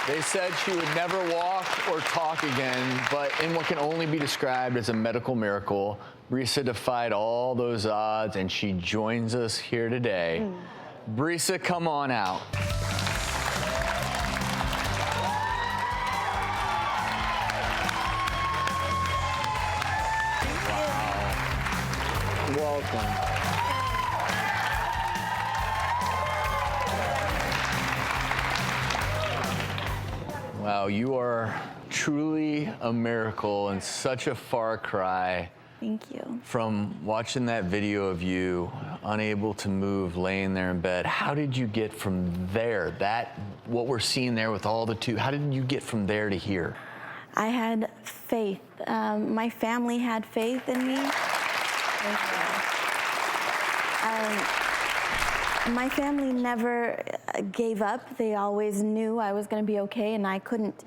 They said she would never walk or talk again, but in what can only be described as a medical miracle, Brisa defied all those odds, and she joins us here today. Brisa, come on out. Wow. Welcome. Wow, you are truly a miracle and such a far cry. Thank you. From watching that video of you unable to move, laying there in bed. How did you get from there, what we're seeing there with all the how did you get from there to here? I had faith. My family had faith in me. My family never gave up. They always knew I was going to be okay, and I couldn't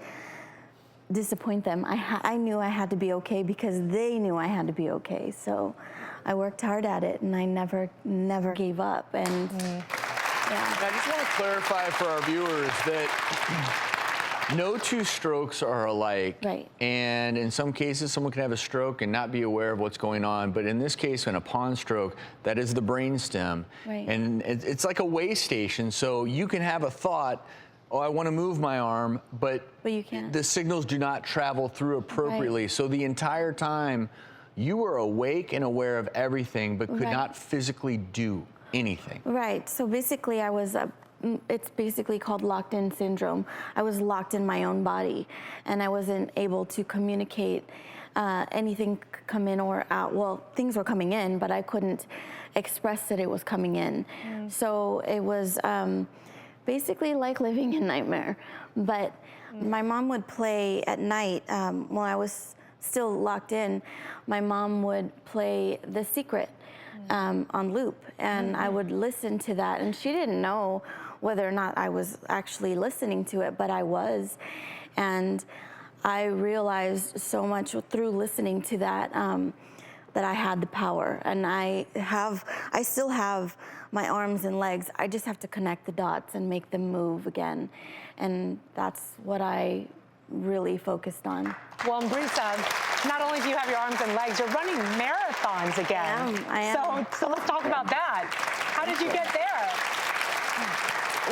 disappoint them. I knew I had to be okay because they knew I had to be okay. So I worked hard at it, and I never gave up. And yeah. I just want to clarify for our viewers that no two strokes are alike. Right. And in some cases, someone can have a stroke and not be aware of what's going on. But in this case, in a pons stroke, that is the brainstem. Right. And it's like a way station. So you can have a thought, oh, I want to move my arm, but you can't. The signals do not travel through appropriately. Right. So the entire time, you were awake and aware of everything, but could not physically do anything. Right. So basically, I was it's basically called locked-in syndrome. I was locked in my own body, and I wasn't able to communicate anything come in or out. Well, things were coming in, but I couldn't express that it was coming in. So it was basically like living a nightmare. But my mom would play at night while I was still locked in. My mom would play The Secret on loop, and I would listen to that, and she didn't know whether or not I was actually listening to it, but I was. And I realized so much through listening to that that I had the power, and I still have my arms and legs. I just have to connect the dots and make them move again, and that's what I really focused on. Well, Brisa, not only do you have your arms and legs, you're running marathons again. I am. So let's talk about that. How did you get there?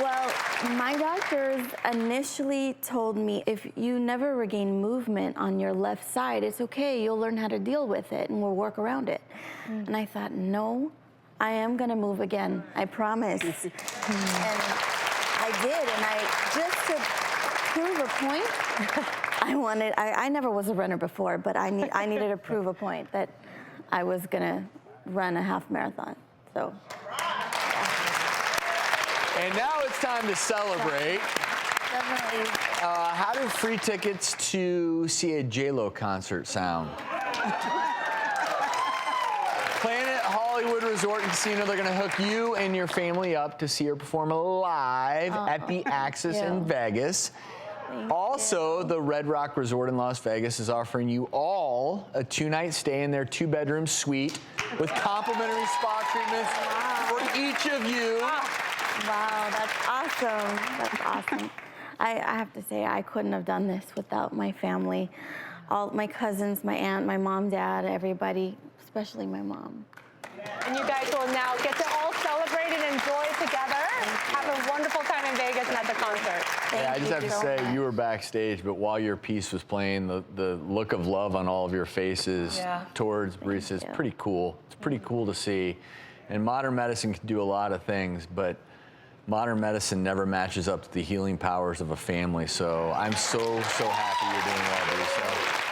Well, my doctors initially told me if you never regain movement on your left side, it's okay, you'll learn how to deal with it and we'll work around it. And I thought, no, I am gonna move again, I promise. And I did, and just to prove a point, I never was a runner before, but I needed to prove a point that I was gonna run a half marathon, so. And now it's time to celebrate. Definitely. How do free tickets to see a J-Lo concert sound? Planet Hollywood Resort and Casino, they're going to hook you and your family up to see her perform live at the Axis in Vegas. Also, the Red Rock Resort in Las Vegas is offering you all a 2-night stay in their 2-bedroom suite with complimentary spa treatments for each of you. Wow, that's awesome. That's awesome. I have to say, I couldn't have done this without my family. All my cousins, my aunt, my mom, dad, everybody, especially my mom. And you guys will now get to all celebrate and enjoy together. Have a wonderful time in Vegas and at the concert. Yeah, I just have to say, you were backstage, but while your piece was playing, the look of love on all of your faces towards Brisa is pretty cool. It's pretty cool to see. And modern medicine can do a lot of things, but modern medicine never matches up to the healing powers of a family. So I'm so happy you're doing well, Brisa.